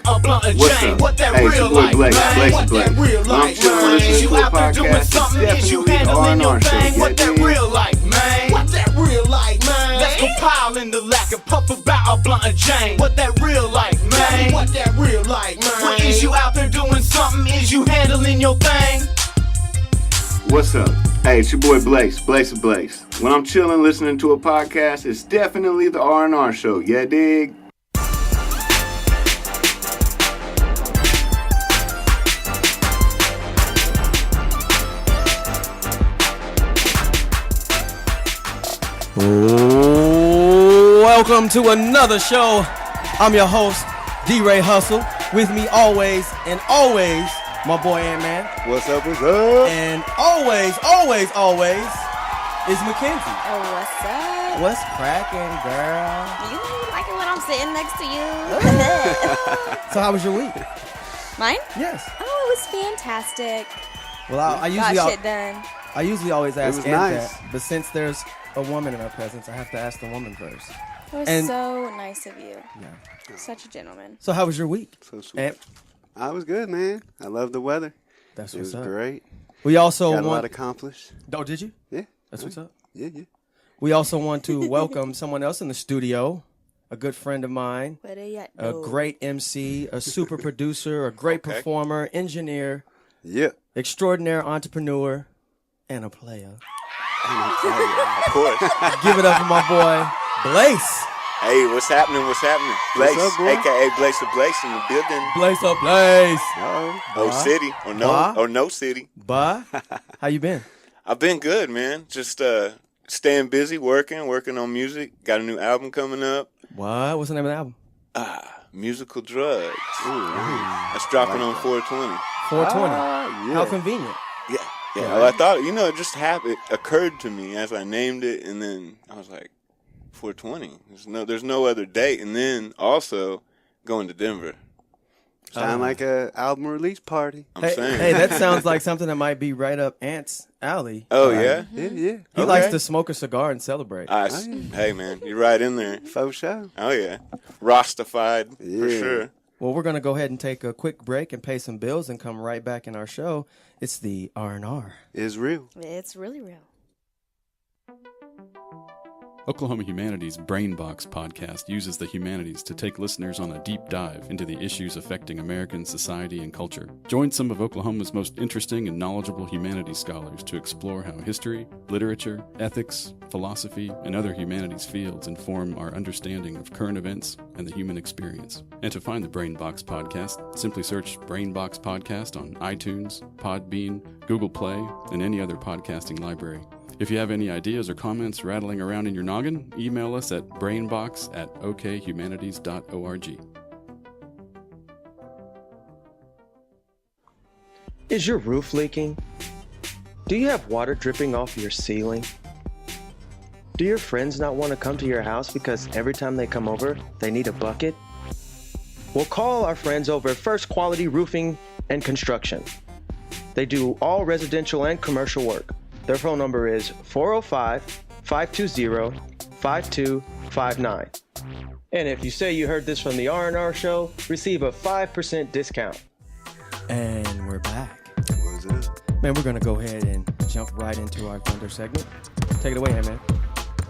a blunt of What's chain. up? What that Hey, real it's your boy life, Blasa man? Blace. What that real life, I'm man? Is you listening to a out there doing podcast. something? Is you Definitely handling your R&R show. thing? Yeah, What that dude. real life, man? What that real life, man? Let's compile in the lack and puff about a blunt of chain. What that real life, man? What that real life, man? What is you out there doing something? Is you handling your thing? What's up? Hey, it's your boy Blasa Blace. When I'm chilling listening to a podcast, it's definitely the R&R show. Yeah, dig? Welcome to another show. I'm your host, D-Ray Hustle. With me always and always, my boy Ant-Man. What's up, what's up? And always is Mackenzie. Oh, what's up? What's cracking, girl? You like it when I'm sitting next to you? So how was your week? Mine? Yes. Oh, it was fantastic. Well, I Got usually shit done. I usually always ask was Ant nice. that, but since there's a woman in our presence, I have to ask the woman first. It was And- so nice of you. Yeah. Such a gentleman. So how was your week? So sweet. Ant? I was good, man. I love the weather. That's It what's was up. great. We also Got a lot want. accomplished. Oh, did you? Yeah. That's what's up. Yeah. We also want to welcome someone else in the studio, a good friend of mine, What do you a great MC, a super producer, a great performer, engineer, Yeah. extraordinary entrepreneur, and a player. Of course. Give it up for my boy, Blace. Hey, what's happening? Blace, up, boy? a.k.a. Blasa Blace in the building. Blace up, Blace. No city. Or no city. Bye. How you been? I've been good, man. Just staying busy, working on music. Got a new album coming up. What? What's the name of the album? Musical Drugs. That's dropping on 420. 420. Yeah. How convenient. Yeah. Well, I thought, it just happened. It occurred to me as I named it, and then I was like, 420. There's no other date. And then also going to Denver. Sound like a album release party. I'm saying. Hey, that sounds like something that might be right up Ant's alley. Oh, yeah? Yeah. He Okay. likes to smoke a cigar and celebrate. Hey, man, you're right in there. Faux show. Oh, yeah. Rastified, for Yeah. sure. Well, we're going to go ahead and take a quick break and pay some bills and come right back in our show. It's the R&R. Is real. It's really real. Oklahoma Humanities Brain Box podcast uses the humanities to take listeners on a deep dive into the issues affecting American society and culture. Join some of Oklahoma's most interesting and knowledgeable humanities scholars to explore how history, literature, ethics, philosophy, and other humanities fields inform our understanding of current events and the human experience. And to find the Brain Box podcast, simply search Brain Box Podcast on iTunes, Podbean, Google Play, and any other podcasting library. If you have any ideas or comments rattling around in your noggin, email us at brainbox@okhumanities.org. Is your roof leaking? Do you have water dripping off your ceiling? Do your friends not want to come to your house because every time they come over, they need a bucket? Well, call our friends over at First Quality Roofing and Construction. They do all residential and commercial work. Their phone number is 405-520-5259. And if you say you heard this from the R&R show, receive a 5% discount. And we're back. What's up? Man, we're going to go ahead and jump right into our Thunder segment. Take it away, man.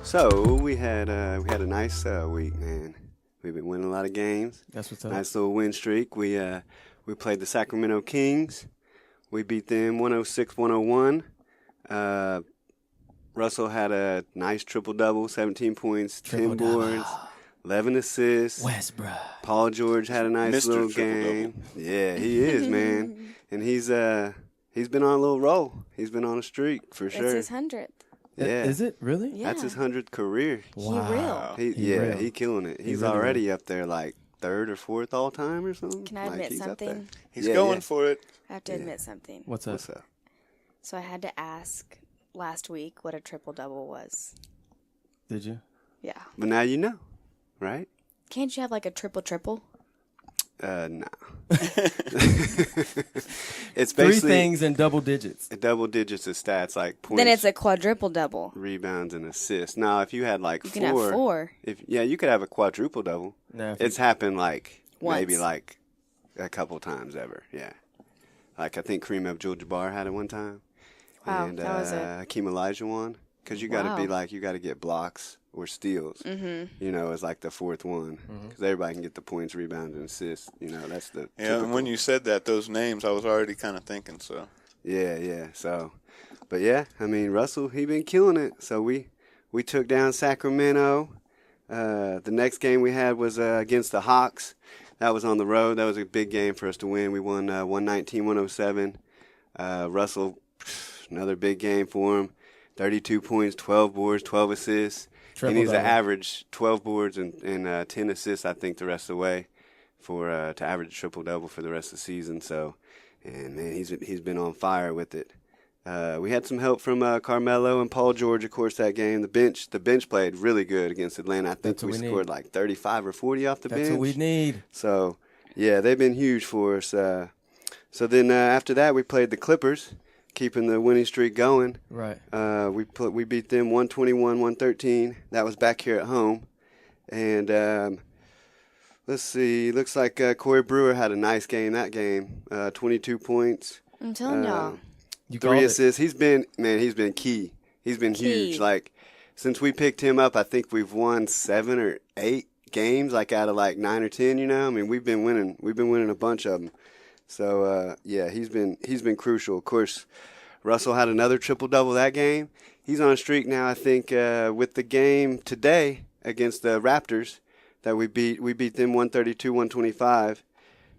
So we had a nice week, man. We've been winning a lot of games. That's what's up. Nice little win streak. We played the Sacramento Kings. We beat them 106-101. Russell had a nice triple-double, 17 points, 10 boards, 11 assists. Westbrook. Paul George had a nice Mr. little Triple-double. game. Yeah, he is, man. And he's been on a little roll. He's been on a streak for sure. It's his 100th. Yeah. Is it really? Yeah. That's his 100th career. Wow. He He real. killing it. He's really already up there like third or fourth all time or something. Can I Like, admit he's up there. something? He's Yeah, going yeah. for it. I have to admit something. What's up? What's up? So I had to ask last week what a triple-double was. Did you? Yeah. But now you know, right? Can't you have like a triple-triple? No. It's Three basically things in double digits. double digits of stats, like points, Then it's a quadruple-double. rebounds, and assists. Now, if you had like You four, can have 4. You could have a quadruple double. Now, if It's happened like Once. maybe like a couple times ever. Yeah, like I think Kareem Abdul-Jabbar had it one time. Wow, And that was it. Hakeem Elijah won, because you got to be Wow. like, you got to get blocks or steals. Mm-hmm. You know, as like the fourth one, because everybody can get the points, rebounds, and assists. You know, that's the Yeah, typical. and when you said those names, I was already kind of thinking so. Yeah. So, but yeah, I mean, Russell, he been killing it. So we took down Sacramento. The next game we had was against the Hawks. That was on the road. That was a big game for us to win. We won 119-107. Russell, another big game for him. 32 points, 12 boards, 12 assists. He needs to average 12 boards and 10 assists, I think, the rest of the way to average a triple-double for the rest of the season. So, and man, he's been on fire with it. We had some help from Carmelo and Paul George, of course, that game. The bench played really good against Atlanta. I think we scored like 35 or 40 off the bench. That's what we need. So, yeah, they've been huge for us. So then after that, we played the Clippers, keeping the winning streak going. Right. We beat them 121-113. That was back here at home. And let's see. Looks like Corey Brewer had a nice game that game. 22 points. I'm telling y'all. 3 assists. He's been key. He's been Key. huge. Like, since we picked him up, I think we've won 7 or 8 games, like out of like 9 or 10. You know, I mean, we've been winning a bunch of them. So yeah, he's been crucial. Of course, Russell had another triple-double that game. He's on a streak now, I think, with the game today against the Raptors that we beat them 132-125.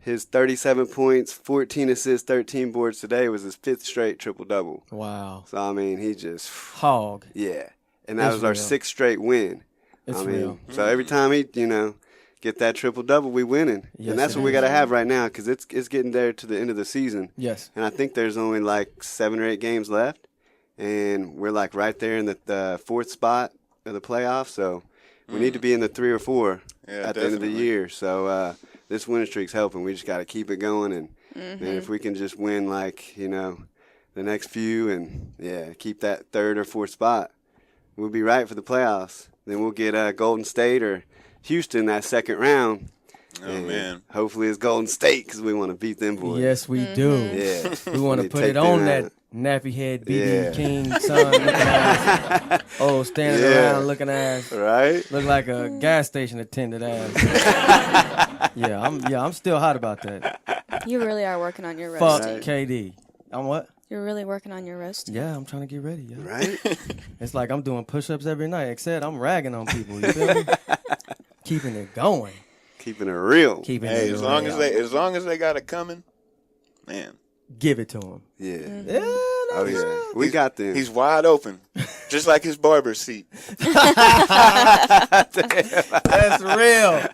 His 37 points, 14 assists, 13 boards today was his 5th straight triple-double. Wow. So, I mean, he just... Hog. Yeah. And that It's was our real. 6th straight win. It's I mean, real. so every time he, get that triple-double, we winning. Yes, and that's it what we is. got to have right now, because it's getting there to the end of the season. Yes. And I think there's only like 7 or 8 games left. And we're like right there in the 4th spot of the playoffs. So we need to be in the 3 or 4 at the end of the definitely. year. So this winning streak's helping. We just got to keep it going. And if we can just win like, the next few and, keep that 3rd or 4th spot, we'll be right for the playoffs. Then we'll get Golden State or Houston that 2nd round. Oh, And man. hopefully it's Golden State, because we want to beat them boys. Yes, we do. Yeah. We want to They put take it on them that out. nappy head BB Yeah. King son looking ass. Oh, standing Yeah. around looking ass. Right? Look like a gas station attendant ass. I'm still hot about that. You really are working on your Fuck roasting. KD. I'm what? You're really working on your roasting. Yeah, I'm trying to get ready. Yeah. Right? It's like I'm doing push-ups every night, except I'm ragging on people. You feel me? Keeping it going. Keeping it real. Keeping Hey, it as long real. as they got it coming, man. Give it to them. Yeah. Yeah, Oh, yeah. We got them. He's wide open, just like his barber seat. that's real.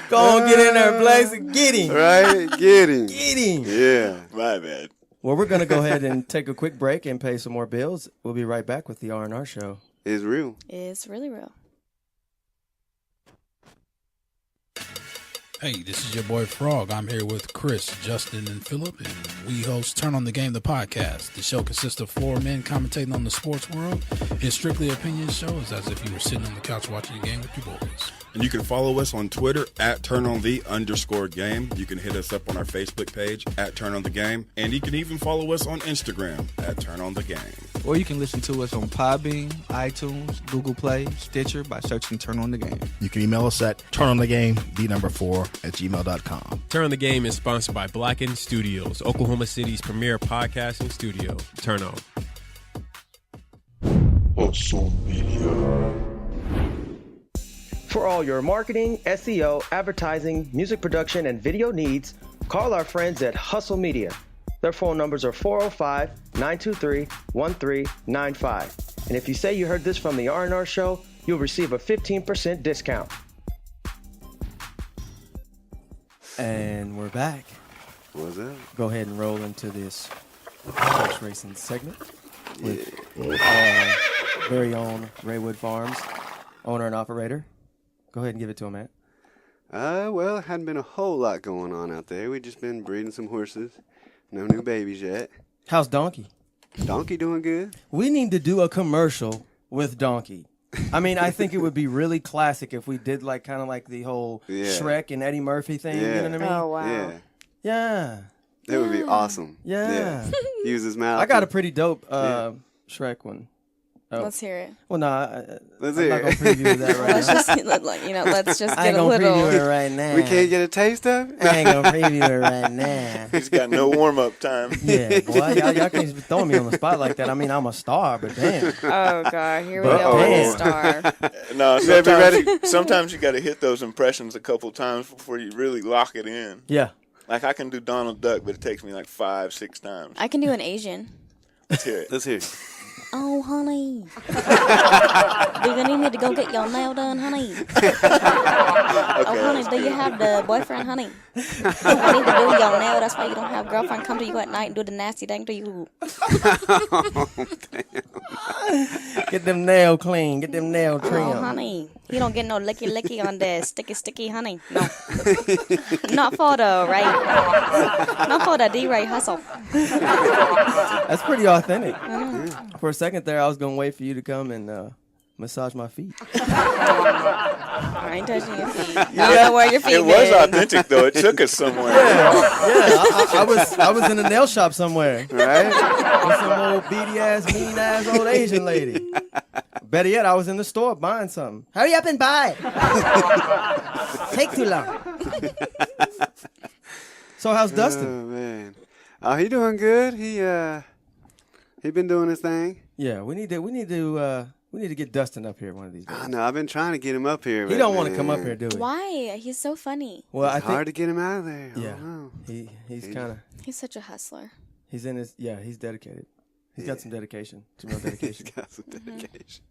Go on, get in there, Blaze, and get him. Right? Get him. Get him. Yeah. My bad. Well, we're going to go ahead and take a quick break and pay some more bills. We'll be right back with the R&R show. It's real. It's really real. Hey, this is your boy Frog. I'm here with Chris, Justin, and Philip, and we host Turn on the Game, the podcast. The show consists of 4 men commentating on the sports world. It's strictly opinion show. It's as if you were sitting on the couch watching the game with your boys. And you can follow us on Twitter at @TurnOnThe_game. You can hit us up on our Facebook page at @TurnOnTheGame. And you can even follow us on Instagram at @TurnOnTheGame. Or you can listen to us on Podbean, iTunes, Google Play, Stitcher by searching Turn on the Game. You can email us at turnonthegame4@gmail.com. Turn on the Game is sponsored by Blacken Studios, Oklahoma City's premier podcasting studio. Turn on. Hustle Media. For all your marketing, SEO, advertising, music production, and video needs, call our friends at Hustle Media. Their phone numbers are 405-923-1395. And if you say you heard this from the R&R show, you'll receive a 15% discount. And we're back. What's up? Go ahead and roll into this horse racing segment with our very own Raywood Farms owner and operator. Go ahead and give it to him, Matt. Well, it hadn't been a whole lot going on out there. We just been breeding some horses. No new babies yet. How's Donkey? Donkey doing good. We need to do a commercial with Donkey. I mean, I think it would be really classic if we did kind of like the whole Yeah. Shrek and Eddie Murphy thing. Yeah. You know what I mean? Oh, wow. Yeah. Yeah. That would be awesome. Yeah. Use his mouth. I got a pretty dope Shrek one. Oh. Let's hear it. Well, no, Let's I'm hear not gonna it. preview that right Let's now. just let's just I get ain't a gonna little. preview it right now. We can't get a taste of it? I ain't gonna preview it right now. He's got no warm up time. Yeah, boy, y'all can't be throwing me on the spot like that. I mean, I'm a star, but damn. Oh God, here we But go with damn. the star. No, sometimes you got to hit those impressions a couple times before you really lock it in. Yeah. Like I can do Donald Duck, but it takes me like 5-6 times. I can do an Asian. Let's hear it. Let's hear it. Oh, honey. Do you need me to go get your nail done, honey? Oh, honey, do you have the boyfriend, honey? I need to do your nail. That's why you don't have a girlfriend come to you at night and do the nasty thing to you. Get them nail clean. Get them nail trimmed. Oh, honey. You don't get no licky on the sticky, honey. No. Not for the, right? Not for the D-Ray hustle. That's pretty authentic. Mm. For a second there, I was gonna wait for you to come and massage my feet. I ain't touching your feet. I don't know where your feet It was been. authentic though. It took us somewhere. I was in a nail shop somewhere, right? With some old beady ass, mean ass old Asian lady. Better yet, I was in the store buying something. Hurry up and buy it. Take too long. So how's Dustin? Oh man, oh he doing good. He been doing his thing. Yeah, we need to get Dustin up here one of these days. I know. I've been trying to get him up here. He but, don't want to man, come up here, do he? Why? He's so funny. Well, I It's think hard to get him out of there. I Yeah, don't know. he's kind of He's such a hustler. he's in his he's dedicated. He's got some dedication, some real dedication. He's got some dedication.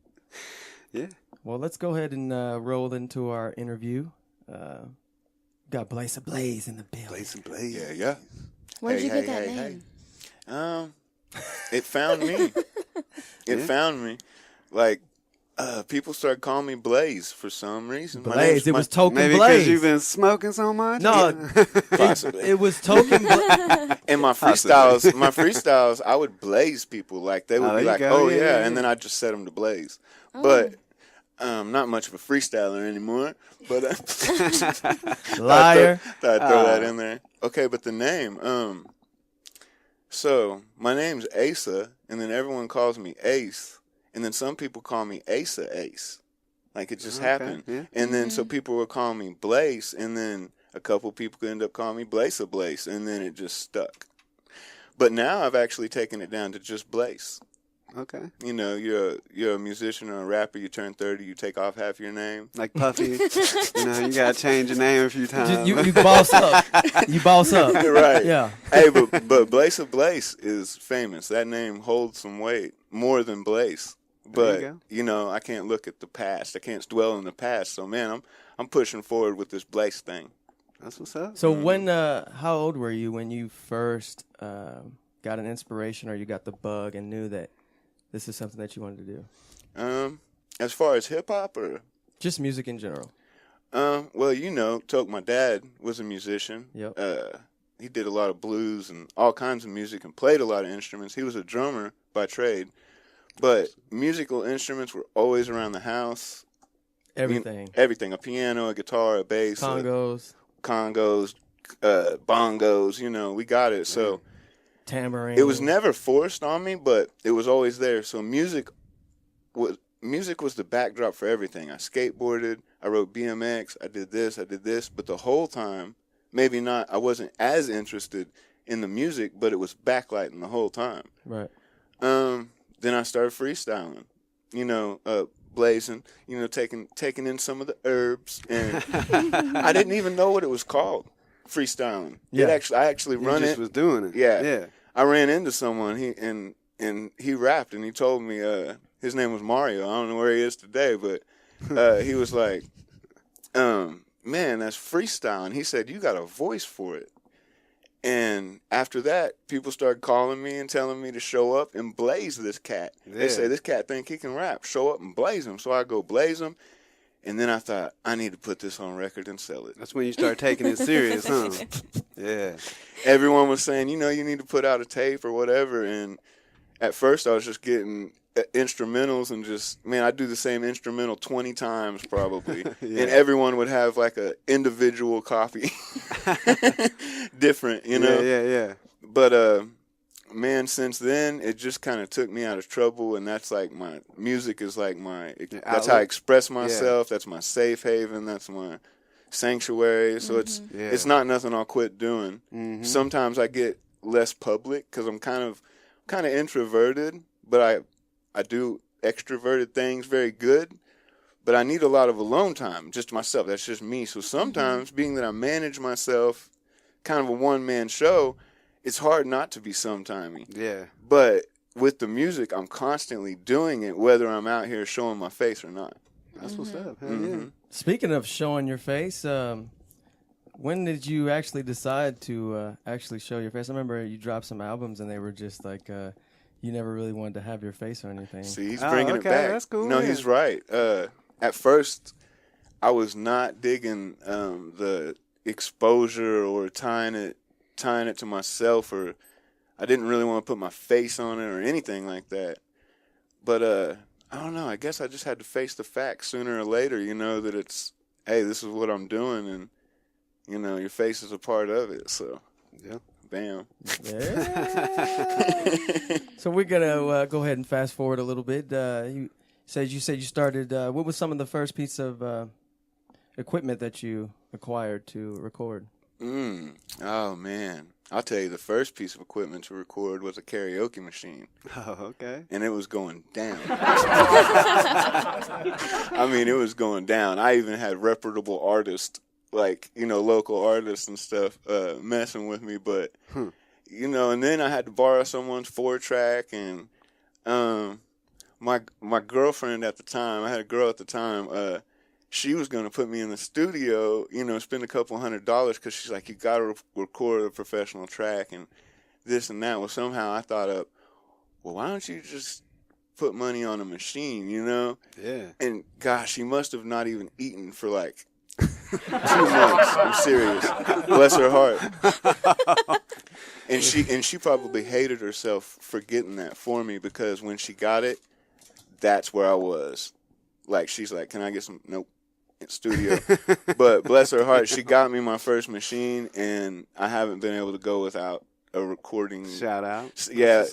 Yeah. Well, let's go ahead and roll into our interview. Got Blasa Blace in the building. Blasa Blace. Yeah. Where'd you get that hey. name? It found me. It found me. Like, people started calling me Blaze for some reason. Blaze. It was Token Maybe Blaze. because you've been smoking so much? No, it was Token Blaze. And my freestyles, I would blaze people. Like, they would Oh, be there like, you go. oh, Yeah, yeah. yeah. And then I'd just set them to blaze. Oh. But not much of a freestyler anymore. But Liar. Thought I'd throw that in there. Okay, but the name. So, my name's Asa, and then everyone calls me Ace. And then some people call me Asa Ace. Like, it just happened. Yeah. And then so people would call me Blaze, and then a couple people could end up calling me Blasa Blace, and then it just stuck. But now I've actually taken it down to just Blaze. Okay. You know, you're a musician or a rapper, you turn 30, you take off half your name. Like Puffy. You got to change your name a few times. You boss up. You boss up. Right. Yeah. Hey, but Blasa Blace is famous. That name holds some weight, more than Blaze. There you But, go. you know, I can't look at the past. I can't dwell in the past. So, man, I'm pushing forward with this Blaze thing. That's what's up. So when, how old were you when you first got an inspiration or you got the bug and knew that this is something that you wanted to do? As far as hip-hop or? Just music in general. Well, you know, my dad was a musician. Yep. He did a lot of blues and all kinds of music and played a lot of instruments. He was a drummer by trade. But musical instruments were always around the house. Everything. Everything. A piano, a guitar, a bass. Congos. Bongos, you know, we got it. So tambourine. it was never forced on me, but it was always there. So music was the backdrop for everything. I skateboarded, I rode BMX, I did this, but the whole time, maybe not, I wasn't as interested in the music, but it was backlighting the whole time. Right. Then I started freestyling, you know, blazing, you know, taking in some of the herbs, and I didn't even know what it was called, freestyling. Yeah. I actually You just was doing it. Yeah. Yeah. I ran into someone, he rapped, and he told me his name was Mario. I don't know where he is today, but he was like, man, that's freestyling. He said, you got a voice for it. And after that, people started calling me and telling me to show up and blaze this cat. Yeah. They say, this cat think he can rap. Show up and blaze him. So I go blaze him. And then I thought, I need to put this on record and sell it. That's when you start taking it serious, huh? Yeah. Everyone was saying, you know, you need to put out a tape or whatever. And at first I was just getting instrumentals and just, man, I do the same instrumental 20 times probably. And everyone would have like a individual copy. Different, you know? Yeah. But, man, since then, it just kind of took me out of trouble, and that's like my music is like that's how I express myself. That's my safe haven. That's my sanctuary. So it's not nothing I'll quit doing. Sometimes I get less public because I'm kind of introverted, but I do extroverted things very good. But I need a lot of alone time, just myself. That's just me. So sometimes, being that I manage myself, kind of a one-man show, it's hard not to be sometimey. Yeah. But with the music, I'm constantly doing it, whether I'm out here showing my face or not. That's what's up. Hell yeah. Speaking of showing your face, when did you actually decide to actually show your face? I remember you dropped some albums, and they were just like, you never really wanted to have your face or anything. See, he's bringing it back. That's cool. No, he's right. At first, I was not digging the exposure or tying it to myself, or I didn't really want to put my face on it or anything like that. But I don't know, I guess I just had to face the facts sooner or later, you know, that it's, hey, this is what I'm doing, and, you know, your face is a part of it, so, yeah, bam. Yeah. So we're going to go ahead and fast forward a little bit. You said you started, what was some of the first piece of equipment that you acquired to record? Oh, man. I'll tell you, the first piece of equipment to record was a karaoke machine. Oh, okay. And it was going down. I mean, it was going down. I even had reputable artists, like, you know, local artists and stuff, messing with me. But, you know, and then I had to borrow someone's 4-track. And my girlfriend at the time, I had a girl at the time, she was going to put me in the studio, you know, spend a couple $100 because she's like, you got to record a professional track and this and that. Well, somehow I thought up, well, why don't you just put money on a machine, you know? Yeah. And gosh, she must have not even eaten for like 2 months. I'm serious. Bless her heart. And she probably hated herself for getting that for me, because when she got it, that's where I was. Like, she's like, can I get some? Nope. Studio. But bless her heart, she got me my first machine, and I haven't been able to go without a recording. Shout out. Yeah.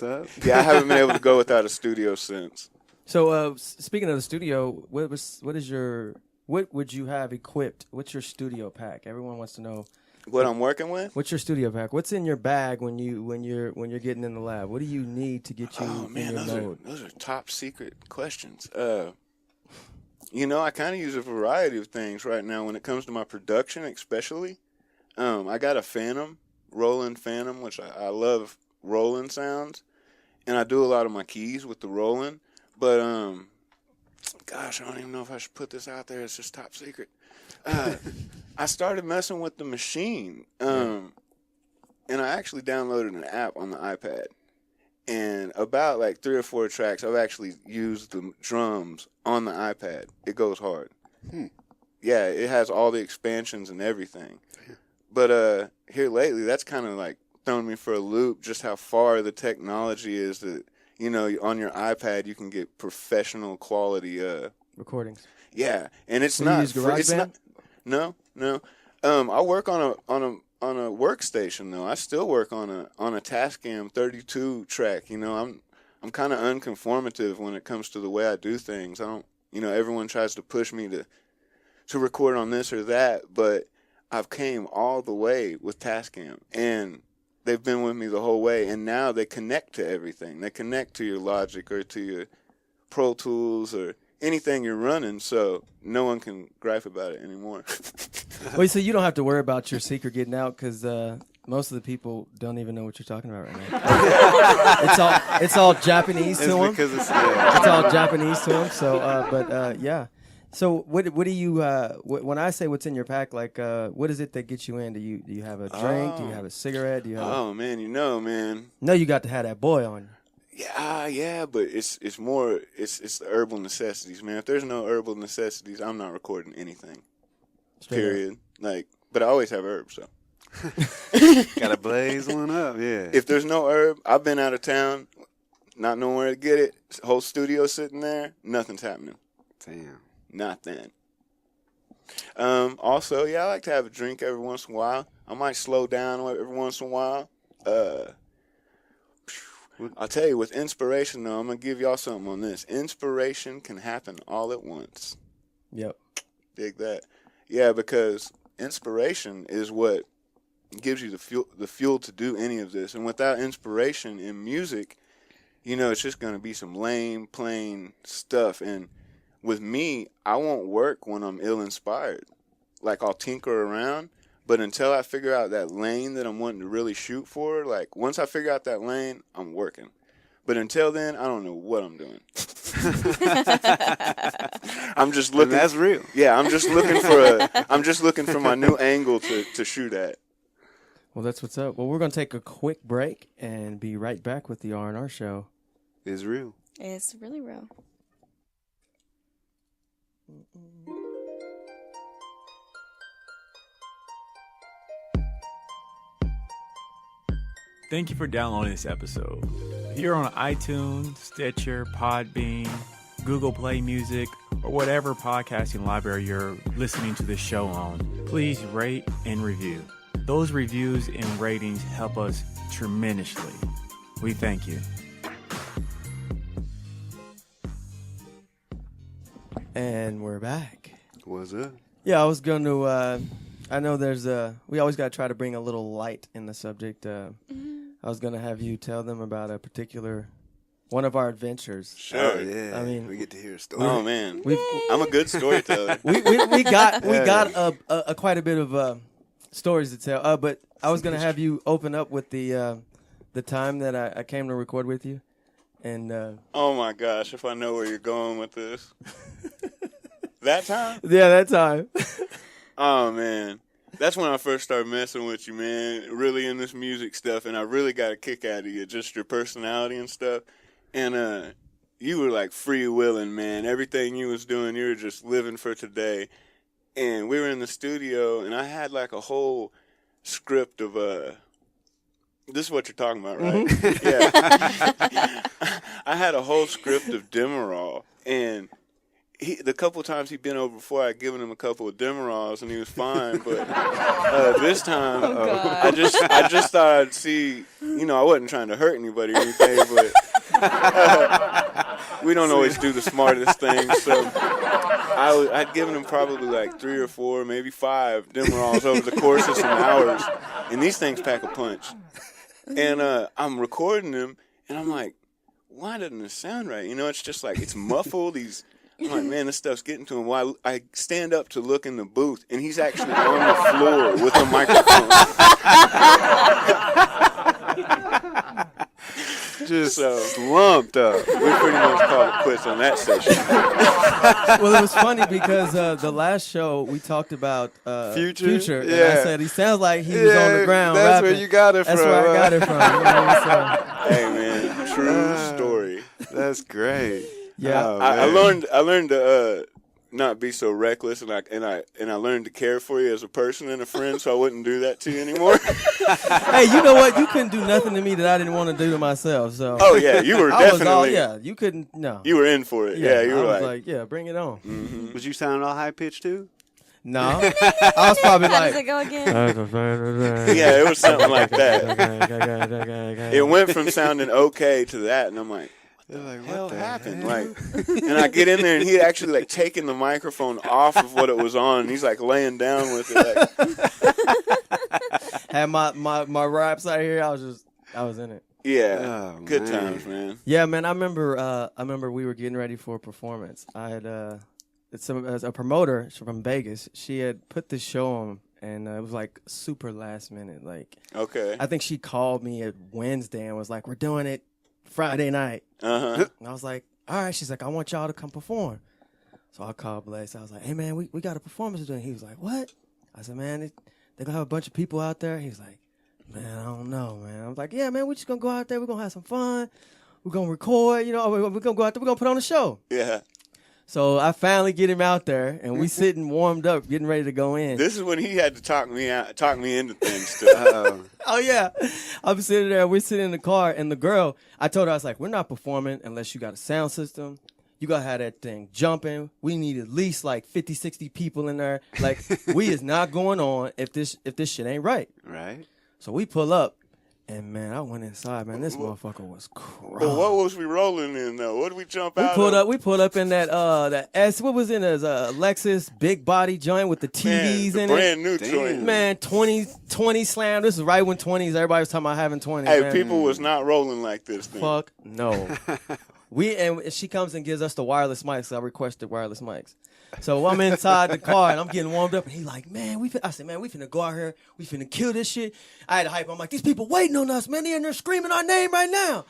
Yeah, I haven't been able to go without a studio since. So speaking of the studio, what would you have equipped? What's your studio pack? Everyone wants to know what I'm working with. What's your studio pack? What's in your bag when you're getting in the lab? What do you need to get you in your mode? Those are top secret questions. You know, I kind of use a variety of things right now when it comes to my production, especially. I got a Roland Phantom, which I love Roland sounds, and I do a lot of my keys with the Roland. But gosh, I don't even know if I should put this out there. It's just top secret. I started messing with the machine, and I actually downloaded an app on the iPad. And about like 3 or 4 tracks, I've actually used the drums on the iPad. It goes hard. Yeah, it has all the expansions and everything. But here lately, that's kind of like thrown me for a loop, just how far the technology is that, you know, on your iPad you can get professional quality recordings. Yeah, and it's So not. you use GarageBand? No. I work on a workstation though. I still work on a Tascam 32 track. You know, I'm kind of unconformative when it comes to the way I do things. I don't, you know, everyone tries to push me to record on this or that, but I've came all the way with Tascam, and they've been with me the whole way. And now they connect to everything. They connect to your Logic or to your Pro Tools or anything you're running, so no one can gripe about it anymore. Well, so you don't have to worry about your secret getting out, because most of the people don't even know what you're talking about right now. It's all Japanese to them. It's all Japanese to them. So, yeah. So, what do you? When I say what's in your pack, like, what is it that gets you in? Do you have a drink? Do you have a cigarette? Do you have? Oh man, man. No, you got to have that boy on you. Yeah, but it's more the herbal necessities, man. If there's no herbal necessities, I'm not recording anything. Straight period. Like, but I always have herbs, so gotta blaze one up. Yeah. If there's no herb, I've been out of town. not knowing where to get it. Whole studio sitting there, nothing's happening. Damn. Nothing. Also, I like to have a drink every once in a while. I might slow down every once in a while. I'll tell you, with inspiration, though, I'm going to give y'all something on this. Inspiration can happen all at once. Yep. Dig that. Yeah, because inspiration is what gives you the fuel to do any of this. And without inspiration in music, it's just going to be some lame, plain stuff. And with me, I won't work when I'm ill-inspired. Like, I'll tinker around, but until I figure out that lane that I'm wanting to really shoot for, like, once I figure out that lane, I'm working. But until then, I don't know what I'm doing. I'm just looking. And that's real. Yeah, I'm just looking for my new angle to shoot at. Well, that's what's up. Well, we're going to take a quick break and be right back with the R&R show. It's real. It's really real. Thank you for downloading this episode. If you're on iTunes, Stitcher, Podbean, Google Play Music, or whatever podcasting library you're listening to this show on, please rate and review. Those reviews and ratings help us tremendously. We thank you. And we're back. What's up? Yeah, I was going to, I know we always got to try to bring a little light in the subject. I was going to have you tell them about a particular, one of our adventures. Sure. Oh, yeah. I mean, we get to hear a story. Oh, man. I'm a good storyteller. we got a quite a bit of stories to tell. But I was going to have you open up with the time that I came to record with you. And oh, my gosh, if I know where you're going with this. That time? Yeah, that time. Oh, man. That's when I first started messing with you, man, really in this music stuff, and I really got a kick out of you, just your personality and stuff. And you were, like, free-willing, man. Everything you was doing, you were just living for today. And we were in the studio, and I had, like, a whole script of, this is what you're talking about, right? Mm-hmm. Yeah. I had a whole script of Demerol, and the couple of times he'd been over before, I'd given him a couple of Demerols, and he was fine. But this time, I just thought I'd see. I wasn't trying to hurt anybody or anything, but we don't always do the smartest things. So I'd given him probably like 3 or 4, maybe 5 Demerols over the course of some hours, and these things pack a punch. And I'm recording them, and I'm like, why doesn't it sound right? It's just like it's muffled. I'm like, man, this stuff's getting to him. Well, I stand up to look in the booth, and he's actually on the floor with the microphone. Just slumped up. We pretty much called it quits on that session. Well, it was funny because the last show we talked about Future. Yeah. And I said he sounds like he was on the ground. That's rapping. where you got it That's from. That's where I got it from. So. Hey, man, true story. That's great. Yeah, oh, I learned to not be so reckless, and I learned to care for you as a person and a friend, so I wouldn't do that to you anymore. Hey, you know what? You couldn't do nothing to me that I didn't want to do to myself. So. Oh yeah, you were definitely. You couldn't. No. You were in for it. Yeah, you were like, yeah, bring it on. Mm-hmm. Was you sounding all high pitched too? No, I was probably How like. does it go again? Yeah, it was something like that. It went from sounding okay to that, and I'm like. Like, hell what the happened? hell? Like, and I get in there, and he had actually like taken the microphone off of what it was on. And he's like laying down with it. Like, had my raps out here. I was in it. Yeah, oh, good man. times, man. Yeah, man. I remember we were getting ready for a performance. I had as a promoter from Vegas. She had put this show on, and it was like super last minute. Like, okay, I think she called me at Wednesday and was like, "We're doing it Friday night." Uh-huh. And I was like, all right. She's like, I want y'all to come perform. So I called Blaze. I was like, hey, man, we got a performance to do. And he was like, what? I said, man, they're going to have a bunch of people out there. He was like, man, I don't know, man. I was like, yeah, man, we're just going to go out there. We're going to have some fun. We're going to record. We're going to go out there. We're going to put on a show. Yeah. So I finally get him out there, and we sitting warmed up, getting ready to go in. This is when he had to talk me into things too. Oh, yeah. I'm sitting there. We're sitting in the car, and the girl, I told her, I was like, we're not performing unless you got a sound system. You got to have that thing jumping. We need at least like 50, 60 people in there. Like, we is not going on if this shit ain't right. Right. So we pull up, and, man, I went inside, man. This motherfucker was crazy. But what was we rolling in, though? What did we jump out of? We pulled up in that what was in a Lexus big body joint with the TVs in it. Brand new joint. Man, 20 slam. This is right when 20s, everybody was talking about having 20s. Hey, man. people was not rolling like this then. Fuck no. And she comes and gives us the wireless mics. So I requested wireless mics. So I'm inside the car and I'm getting warmed up, and he's like, man, I said, man, we finna go out here, we finna kill this shit. I had to hype. I'm like, these people waiting on us, man. They in there screaming our name right now.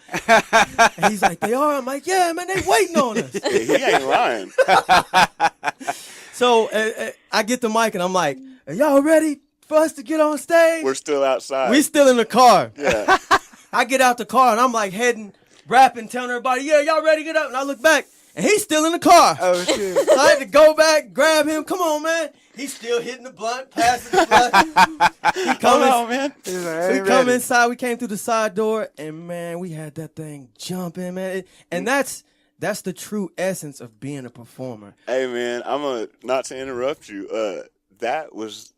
And he's like, they are. I'm like, yeah, man, they waiting on us. Hey, he ain't lying. So I get the mic and I'm like, are y'all ready for us to get on stage? We're still outside. We still in the car. Yeah. I get out the car and I'm like heading, rapping, telling everybody, yeah, y'all ready to get up? And I look back. And he's still in the car. Oh, shit. So I had to go back, grab him. Come on, man. He's still hitting the blunt, passing the blunt. He Come on, man. We come inside. We came through the side door, and, man, we had that thing jumping, man. And that's the true essence of being a performer. Hey, man, not to interrupt you, there was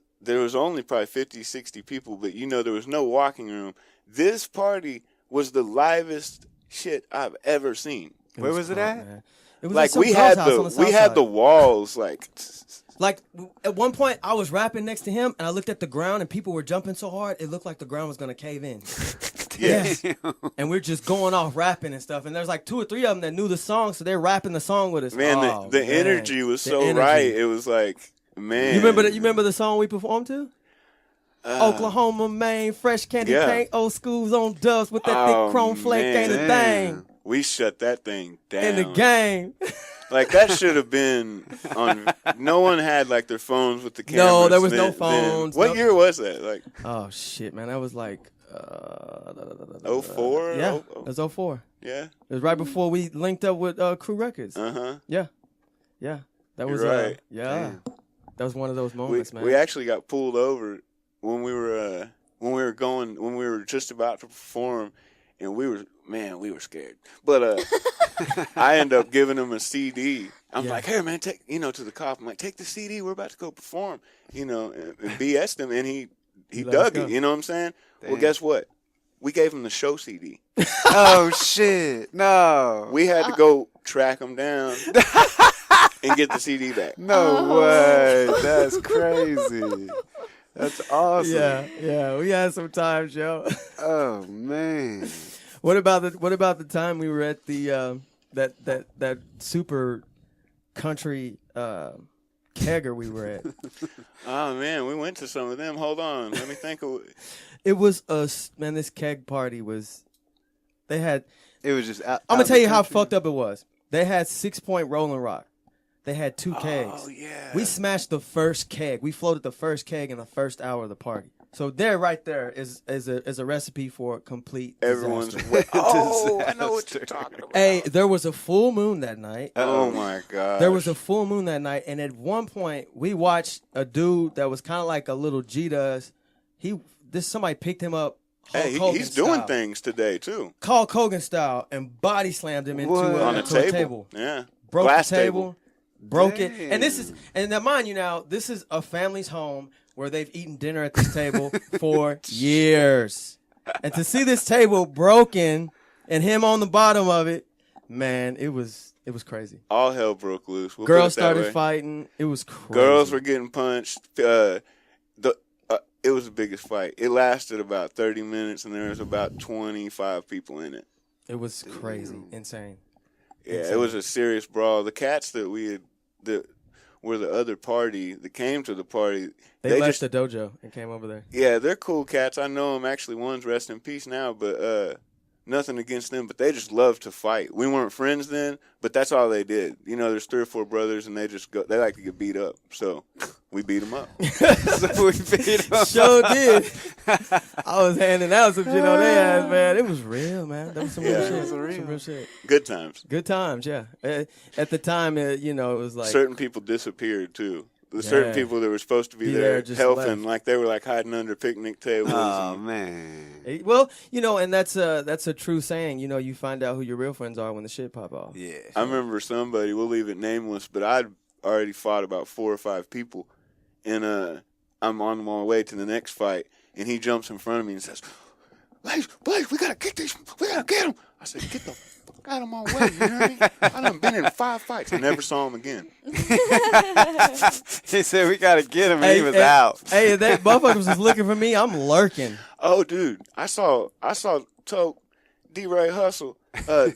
only probably 50, 60 people, but, there was no walking room. This party was the livest shit I've ever seen. Where was it at? Man. It was Like at we had the walls like at one point I was rapping next to him and I looked at the ground and people were jumping so hard it looked like the ground was gonna cave in. Yes. And we're just going off rapping and stuff, and there's like 2 or 3 of them that knew the song, so they're rapping the song with us. Man, the energy was so right. It was like, man. You remember the song we performed to? Oklahoma, Maine, fresh candy paint, old schools on dust with that thick chrome flake, ain't a thing. We shut that thing down. In the game. Like, that should have been on. No one had, like, their phones with the cameras. No, there was no phones. What year was that? Like, oh, shit, man. That was like 04? Yeah, it was 04. Yeah. It was right before we linked up with Crew Records. Uh-huh. Yeah. That was, right. That was one of those moments, man. We actually got pulled over when we were just about to perform, and we were scared. But I ended up giving him a CD. I'm like, hey, man, take, to the cop. I'm like, take the CD. We're about to go perform, and BS'd him, and he dug it. You know what I'm saying? Damn. Well, guess what? We gave him the show CD. Oh, shit. No. We had to go track him down and get the CD back. No way. That's crazy. That's awesome. Yeah. We had some times, yo. Oh, man. What about the time we were at the that super country kegger we were at? Oh man, we went to some of them. Hold on, let me think of. It was this keg party was. They had. It was just. I'm gonna tell you how fucked up it was. They had 6 Point Rolling Rock. They had 2 kegs. Oh yeah. We smashed the first keg. We floated the first keg in the first hour of the party. So right there is a recipe for complete everyone's. disaster. I know what you're talking about. Hey, there was a full moon that night. Oh my god. There was a full moon that night, and at one point we watched a dude that was kind of like a little G does. Somebody picked him up. Hey, he's doing things today too. Hulk Hogan style, and body slammed him into a table. Yeah, broke glass the table. Broke it. Dang. And now mind you now, this is a family's home where they've eaten dinner at this table for years. And to see this table broken and him on the bottom of it, man, it was crazy. All hell broke loose. Girls started fighting. It was crazy. Girls were getting punched. It was the biggest fight. It lasted about 30 minutes, and there was about 25 people in it. It was crazy. Insane. Yeah, it was a serious brawl. The cats that were the other party that came to the party. They left the dojo and came over there. Yeah, they're cool cats. I know them. Actually, one's rest in peace now, but nothing against them, but they just love to fight. We weren't friends then, but that's all they did. You know, there's 3 or 4 brothers, and they like to get beat up. So we beat them up. So we beat them. Sure did. I was handing out some shit on their ass, man. It was real, man. That was some real shit. Some real shit. Good times. Good times, yeah. At the time, you know, it was like certain people disappeared too. Certain people that were supposed to be there helping, like they were like hiding under picnic tables. Oh man. Well, you know, and that's a true saying. You know, you find out who your real friends are when the shit pop off. Yeah. I remember somebody. We'll leave it nameless, but I'd already fought about 4 or 5 people, and I'm on my way to the next fight, and he jumps in front of me and says, Blaze, we gotta get these. We gotta get him. I said, get the fuck out of my way. You hear me? I done been in 5 fights. I never saw him again. He said we gotta get him, and he was out. Hey, that motherfucker was looking for me. I'm lurking. Oh, dude, I saw Toke, D-Ray Hustle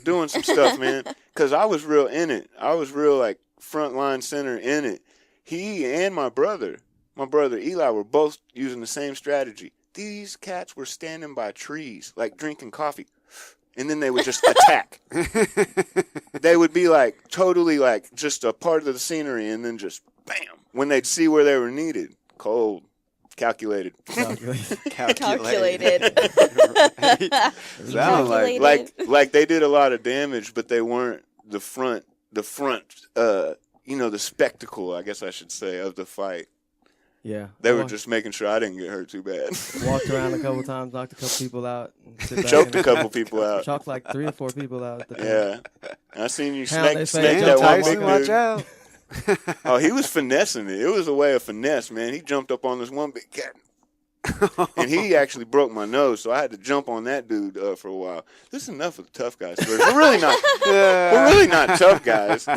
doing some stuff, man, because I was real in it. I was real like front line center in it. He and my brother Eli, were both using the same strategy. These cats were standing by trees, like drinking coffee, and then they would just attack. They would be like totally like just a part of the scenery, and then just bam when they'd see where they were needed. Cold, calculated. Calculated. Sound like they did a lot of damage, but they weren't the front. You know, the spectacle, I guess I should say, of the fight. Yeah. They were just making sure I didn't get hurt too bad. Walked around a couple times, knocked a couple people out. Choked a couple people out. Choked like 3 or 4 people out. At the yeah. I seen you Hound snake that one big dude. Watch out. Oh, he was finessing it. It was a way of finesse, man. He jumped up on this one big cat. And he actually broke my nose, so I had to jump on that dude for a while. This is enough of the tough guys stories. We're really not tough guys.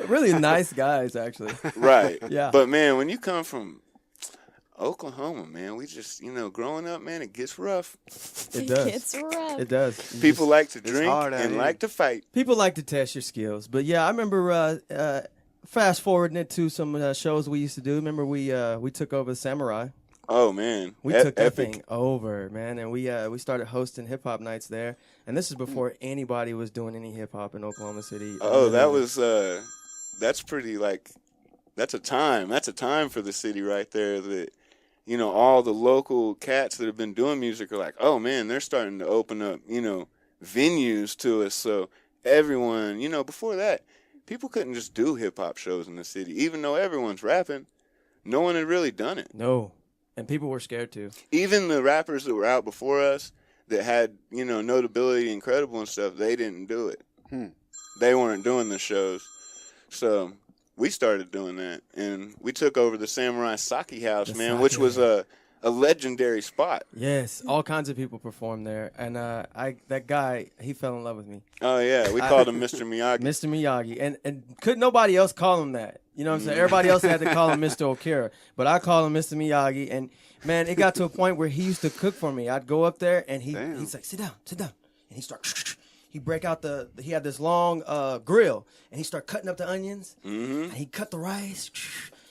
Really nice guys, actually. Right. Yeah. But man, when you come from Oklahoma, man, we just, you know, growing up, man, it gets rough. It does. It's rough. It does. People like to drink and like to fight. People like to test your skills. But yeah, I remember fast forwarding it to some shows we used to do. Remember we took over the Samurai. Oh man, we took that thing over, man, and we started hosting hip hop nights there. And this is before anybody was doing any hip hop in Oklahoma City. Oh, that was that's pretty like that's a time for the city right there. That, you know, all the local cats that have been doing music are like, oh man, they're starting to open up, you know, venues to us. So everyone, you know, before that, people couldn't just do hip hop shows in the city, even though everyone's rapping. No one had really done it. No. And people were scared too. Even the rappers that were out before us that had, you know, notability and credible and stuff, they didn't do it. They weren't doing the shows. So we started doing that. And we took over the Samurai Sake House, man, which was a legendary spot. Yes. All kinds of people performed there. And that guy, he fell in love with me. Oh, yeah. We called him Mr. Miyagi. Mr. Miyagi. And couldn't nobody else call him that. You know what I'm saying? Everybody else had to call him Mr. Okira. But I call him Mr. Miyagi. And, man, it got to a point where he used to cook for me. I'd go up there, and he's like, sit down. And he'd break out he had this long grill, and he'd start cutting up the onions. Mm-hmm. And he'd cut the rice,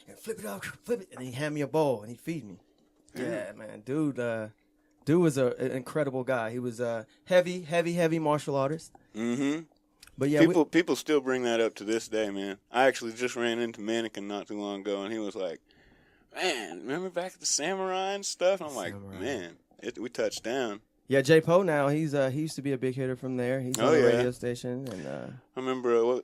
and flip it, and he'd hand me a bowl, and he'd feed me. Yeah, man. Dude was an incredible guy. He was a heavy martial artist. Mm-hmm. But yeah, people still bring that up to this day, man. I actually just ran into Mannequin not too long ago, and he was like, man, remember back at the Samurai and stuff? And I'm like, man, we touched down. Yeah, J. Poe now, he used to be a big hitter from there. He's on the radio station. And I remember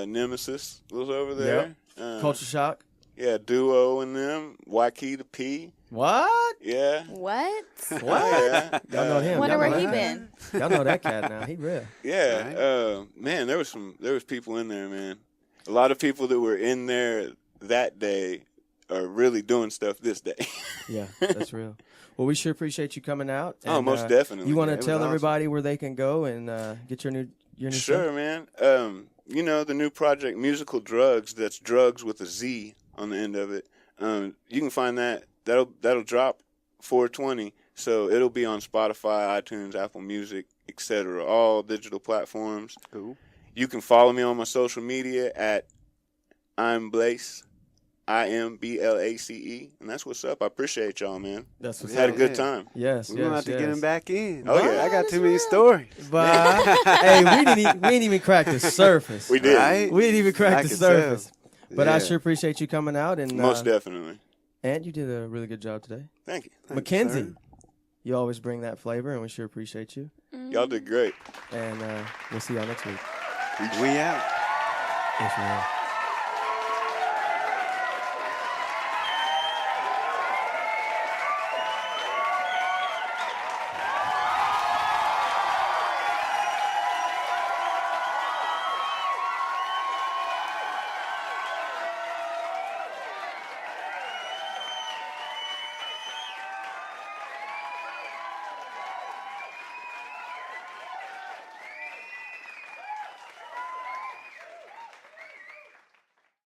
Nemesis was over there. Yep. Culture Shock. Yeah, Duo and them. Waikita P. What? Yeah. What? What? Yeah. Y'all know him. Wonder where he been. Y'all know that cat now. He real. Yeah. Man, there was people in there, man. A lot of people that were in there that day are really doing stuff this day. Yeah, that's real. Well, we sure appreciate you coming out. And, most definitely. You want to tell everybody where they can go and get your new Sure, stuff? Man. You know, the new project, Musical Drugs, that's drugs with a Z on the end of it. You can find that. That'll drop 4/20, so it'll be on Spotify, iTunes, Apple Music, etc., all digital platforms. Cool. You can follow me on my social media at I'm Blace, IMBLACE, and that's what's up. I appreciate y'all, man. That's what's had up. a good time. Yes, We're gonna have to get him back in. Oh yeah, I got too many stories. But hey, we didn't even crack the surface. We did. Right? We didn't even crack I the can surface. tell. But I Yeah. sure appreciate you coming out and Most definitely. And you did a really good job today. Thank you. Mackenzie, sir. you always bring that flavor, and we sure appreciate you. Y'all did great. And we'll see y'all next week. We out. Yes, we will.